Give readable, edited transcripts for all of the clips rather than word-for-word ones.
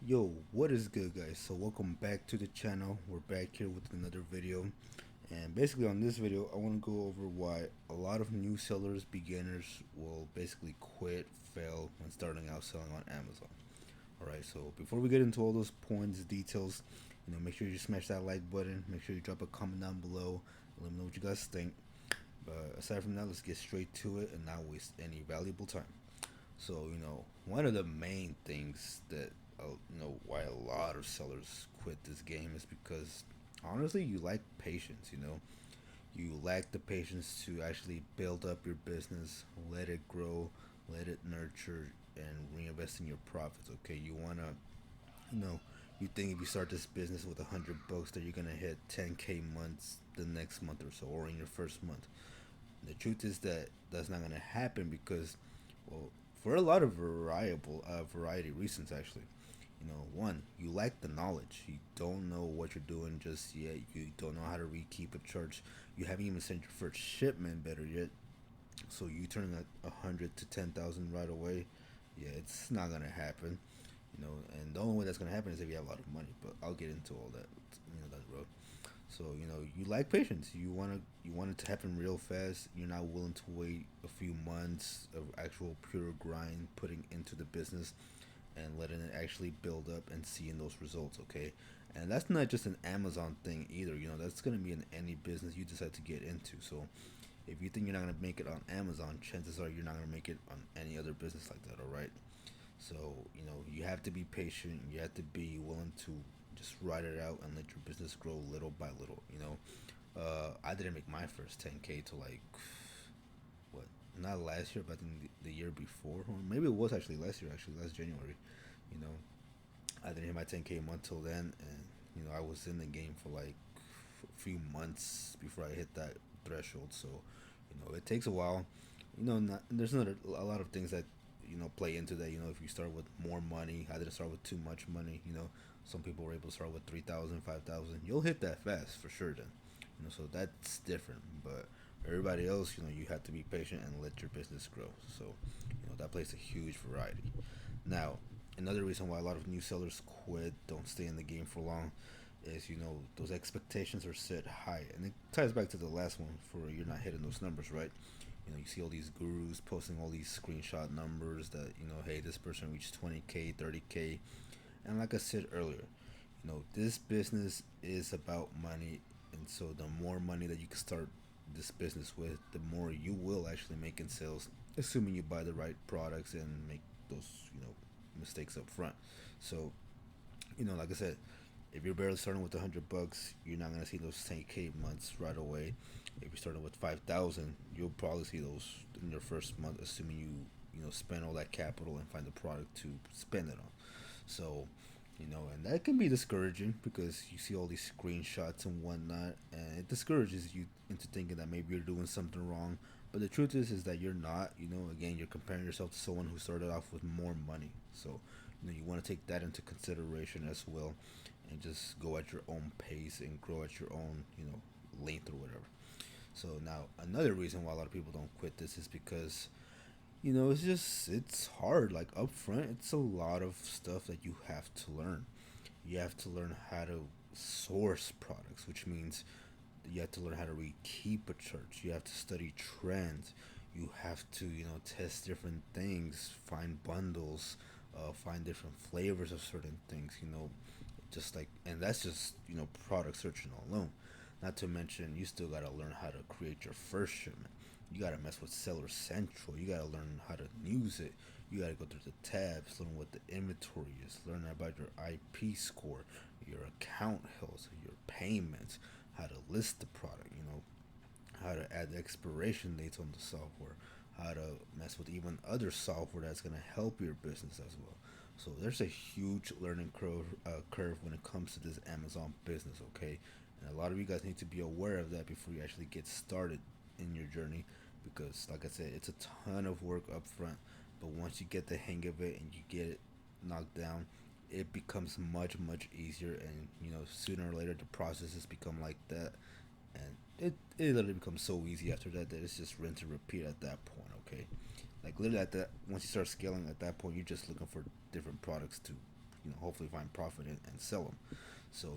Yo, what is good, guys? So welcome back to the channel. We're back here with another video, and basically on this video I want to go over why a lot of new sellers, beginners, will basically quit, fail when starting out selling on Amazon. Alright, so before we get into all those points, details, make sure you smash that like button. Make sure you drop a comment down below. Let me know what you guys think. But aside from that, let's get straight to it and not waste any valuable time. So, one of the main things that, why a lot of sellers quit this game is because honestly, you lack patience, You lack the patience to actually build up your business, let it grow, let it nurture, and reinvest in your profits, okay? You know, you think if you start this business with $100 that you're gonna hit 10K months the next month or so, or in your first month. The truth is that that's not gonna happen because, well, for a lot of variety reasons actually. One, you lack the knowledge. You don't know what you're doing just yet. You don't know how to keep a church. You haven't even sent your first shipment. Better yet, so you turning a 100 to 10,000 right away. Yeah, it's not gonna happen. And the only way that's gonna happen is if you have a lot of money. But I'll get into all that. That road. So you like patience. You want it to happen real fast. You're not willing to wait a few months of actual pure grind putting into the business and letting it actually build up and seeing those results. Okay, and that's not just an Amazon thing either. That's gonna be in any business you decide to get into. So if you think you're not gonna make it on Amazon, chances are you're not gonna make it on any other business like that. All right. So, you have to be patient. You have to be willing to just ride it out and let your business grow little by little. I didn't make my first 10K to like, what, not last year, but in the year before. Or maybe it was actually last year, actually, last January. You know, I didn't hit my 10K month till then. And, I was in the game for like a few months before I hit that threshold. So, it takes a while. There's not a lot of things that play into that. If you start with more money, I didn't start with too much money. Some people were able to start with 3,000, 5,000. You'll hit that fast for sure. Then, so that's different. But everybody else, you have to be patient and let your business grow. So, that plays a huge variety. Now, another reason why a lot of new sellers quit, don't stay in the game for long, is those expectations are set high, and it ties back to the last one for you're not hitting those numbers, right? You see all these gurus posting all these screenshot numbers that hey, this person reached 20K, 30K, and like I said earlier, this business is about money, and so the more money that you can start this business with, the more you will actually make in sales, assuming you buy the right products and make those mistakes up front. So like I said, if you're barely starting with $100, you're not gonna see those 10K months right away. If you're starting with 5,000, you'll probably see those in your first month, assuming you spend all that capital and find the product to spend it on. So, and that can be discouraging because you see all these screenshots and whatnot, and it discourages you into thinking that maybe you're doing something wrong. But the truth is that you're not. Again, you're comparing yourself to someone who started off with more money. So, you want to take that into consideration as well, and just go at your own pace and grow at your own, length or whatever. So now another reason why a lot of people don't quit this is because it's hard. Like up front, it's a lot of stuff that you have to learn. You have to learn how to source products, which means you have to learn how to read keep a chart. You have to study trends. You have to test different things, find bundles, find different flavors of certain things. Just like, and that's just product searching alone. Not to mention, you still gotta learn how to create your first shipment. You gotta mess with Seller Central. You gotta learn how to use it. You gotta go through the tabs, learn what the inventory is, learn about your IP score, your account health, your payments, how to list the product. How to add the expiration dates on the software, how to mess with even other software that's gonna help your business as well. So there's a huge learning curve when it comes to this Amazon business, okay? And a lot of you guys need to be aware of that before you actually get started in your journey, because, like I said, it's a ton of work up front. But once you get the hang of it and you get it knocked down, it becomes much much easier. And sooner or later the processes become like that, and it literally becomes so easy after that that it's just rinse and repeat at that point. Okay, like literally at that once you start scaling at that point, you're just looking for different products to hopefully find profit and sell them. So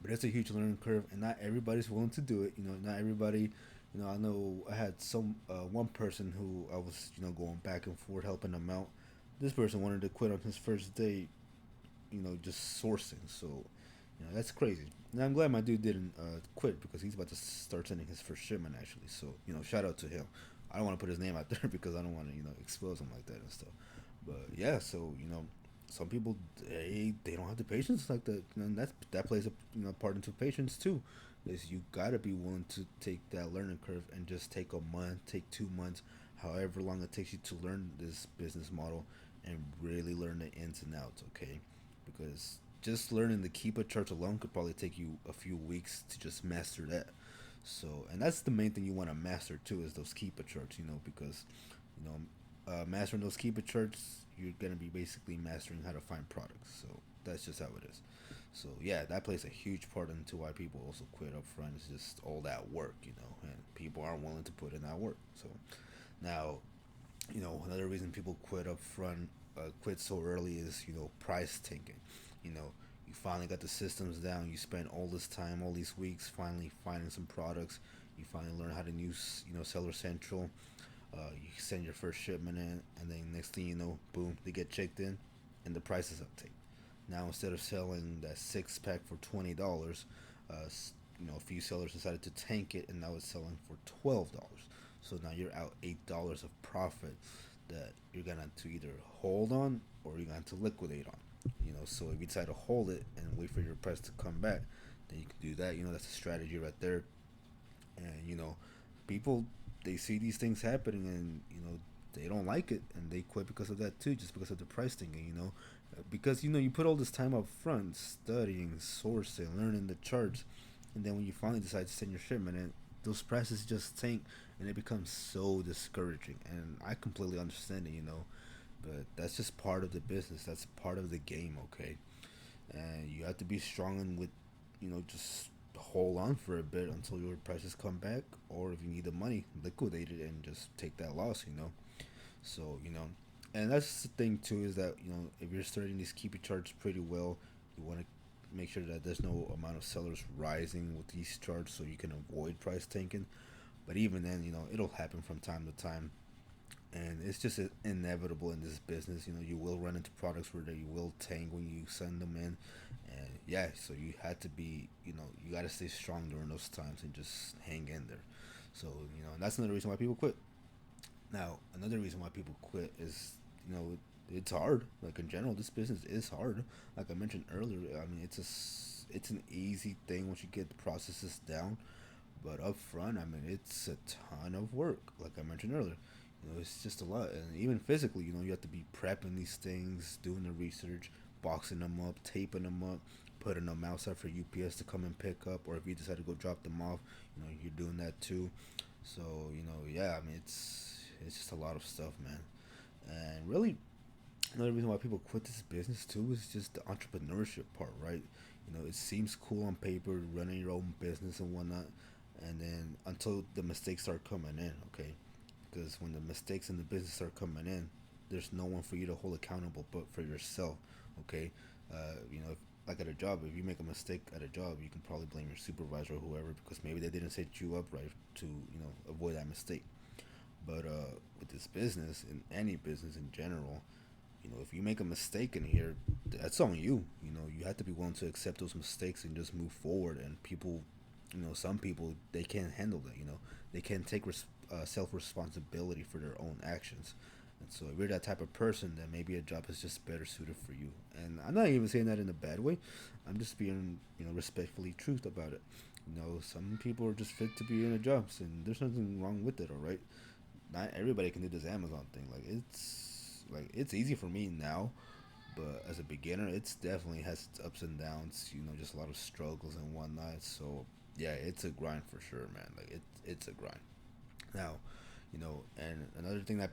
but it's a huge learning curve, and not everybody's willing to do it. Not everybody. I know I had some one person who I was going back and forth helping them out. This person wanted to quit on his first day, just sourcing. So, that's crazy. And I'm glad my dude didn't quit, because he's about to start sending his first shipment actually. So, shout out to him. I don't want to put his name out there because I don't want to, expose him like that and stuff. But yeah, so some people they don't have the patience like that, and that plays a part into patience too. Is you gotta be willing to take that learning curve and just take a month, take 2 months, however long it takes you to learn this business model and really learn the ins and outs. Okay, because just learning the keeper charts alone could probably take you a few weeks to just master that. So, and that's the main thing you want to master too, is those keeper charts. Because you know mastering those keeper charts, you're gonna be basically mastering how to find products. So that's just how it is. So yeah, that plays a huge part into why people also quit up front. It's just all that work, and people aren't willing to put in that work. So now, another reason people quit up front, quit so early, is price tanking. You know, you finally got the systems down. You spent all this time, all these weeks, finally finding some products. You finally learn how to use Seller Central. You send your first shipment in, and then next thing you know, boom, they get checked in, and the price is uptake. Now instead of selling that 6 pack for $20, a few sellers decided to tank it, and now it's selling for $12. So now you're out $8 of profit that you're gonna have to either hold on, or you're gonna have to liquidate on. So if you decide to hold it and wait for your price to come back, then you can do that. That's a strategy right there. And people, they see these things happening, and they don't like it, and they quit because of that too, just because of the price thing. Because you put all this time up front studying, sourcing, learning the charts, and then when you finally decide to send your shipment in, those prices just tank, and it becomes so discouraging. And I completely understand it, but that's just part of the business. That's part of the game, okay? And you have to be strong and with, just hold on for a bit until your prices come back, or if you need the money, liquidate it and just take that loss. So and that's the thing too, is that if you're starting these keeper charts pretty well, you want to make sure that there's no amount of sellers rising with these charts, so you can avoid price tanking. But even then, it'll happen from time to time, and it's just inevitable in this business. You will run into products where they will tank when you send them in, and yeah, so you had to be, you got to stay strong during those times and just hang in there. So and that's another reason why people quit. Now, another reason why people quit is, it's hard. Like in general, this business is hard. Like I mentioned earlier, I mean, it's an easy thing once you get the processes down, but up front, I mean, it's a ton of work. Like I mentioned earlier, it's just a lot, and even physically, you have to be prepping these things, doing the research, boxing them up, taping them up, putting them outside for UPS to come and pick up, or if you decide to go drop them off, you're doing that too. So yeah, I mean, it's just a lot of stuff, man. And really, another reason why people quit this business too is just the entrepreneurship part, right? It seems cool on paper, running your own business and whatnot, and then until the mistakes start coming in, okay? Because when the mistakes in the business start coming in, there's no one for you to hold accountable but for yourself, okay? Like at a job, if you make a mistake at a job, you can probably blame your supervisor or whoever, because maybe they didn't set you up right to avoid that mistake. But with this business, in any business in general, if you make a mistake in here, that's on you. You have to be willing to accept those mistakes and just move forward. And people, some people, they can't handle that. They can't take self responsibility for their own actions. And so if you're that type of person, then maybe a job is just better suited for you. And I'm not even saying that in a bad way. I'm just being, respectfully truth about it. Some people are just fit to be in a job, and there's nothing wrong with it. All right, not everybody can do this Amazon thing. It's easy for me now, but as a beginner, it's definitely has its ups and downs. Just a lot of struggles and whatnot. So yeah, it's a grind for sure, man. It's a grind. Now, and another thing that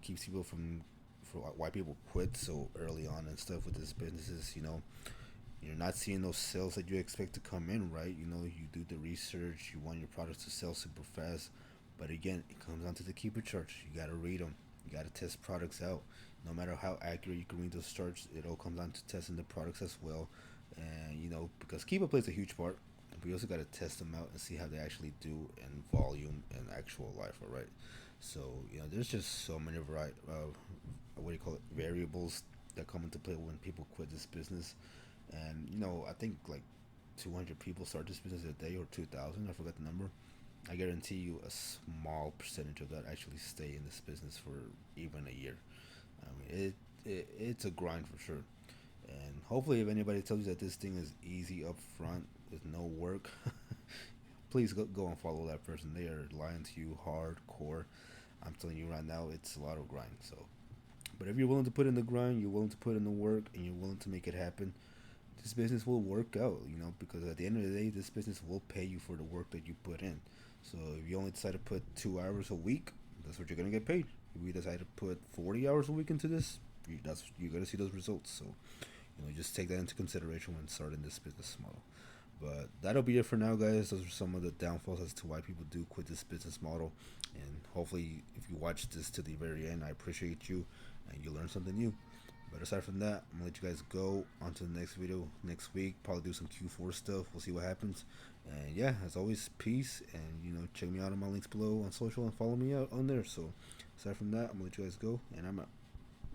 keeps people from for why people quit so early on and stuff with this business is you're not seeing those sales that you expect to come in, right? You do the research, you want your products to sell super fast, but again, it comes down to the keeper charts. You gotta read them. You gotta test products out. No matter how accurate you can read those charts, it all comes down to testing the products as well. And because Kiva plays a huge part, but you also got to test them out and see how they actually do in volume and actual life. All right. So there's just so many what do you call it, variables that come into play when people quit this business. And I think like 200 people start this business a day, or 2,000. I forgot the number. I guarantee you a small percentage of that actually stay in this business for even a year. I mean, it's a grind for sure. And hopefully, if anybody tells you that this thing is easy up front with no work, please go and follow that person. They are lying to you hardcore. I'm telling you right now, it's a lot of grind. So, but if you're willing to put in the grind, you're willing to put in the work, and you're willing to make it happen, this business will work out. Because at the end of the day, this business will pay you for the work that you put in. So if you only decide to put 2 hours a week, that's what you're gonna get paid. If you decide to put 40 hours a week into this, you're gonna see those results. So just take that into consideration when starting this business model. But that'll be it for now, guys. Those are some of the downfalls as to why people do quit this business model. And hopefully, if you watch this to the very end, I appreciate you and you learn something new. But aside from that, I'm gonna let you guys go on to the next video next week. Probably do some Q4 stuff. We'll see what happens. And yeah, as always, peace. And check me out on my links below on social and follow me out on there. So aside from that, I'm gonna let you guys go, and I'm out.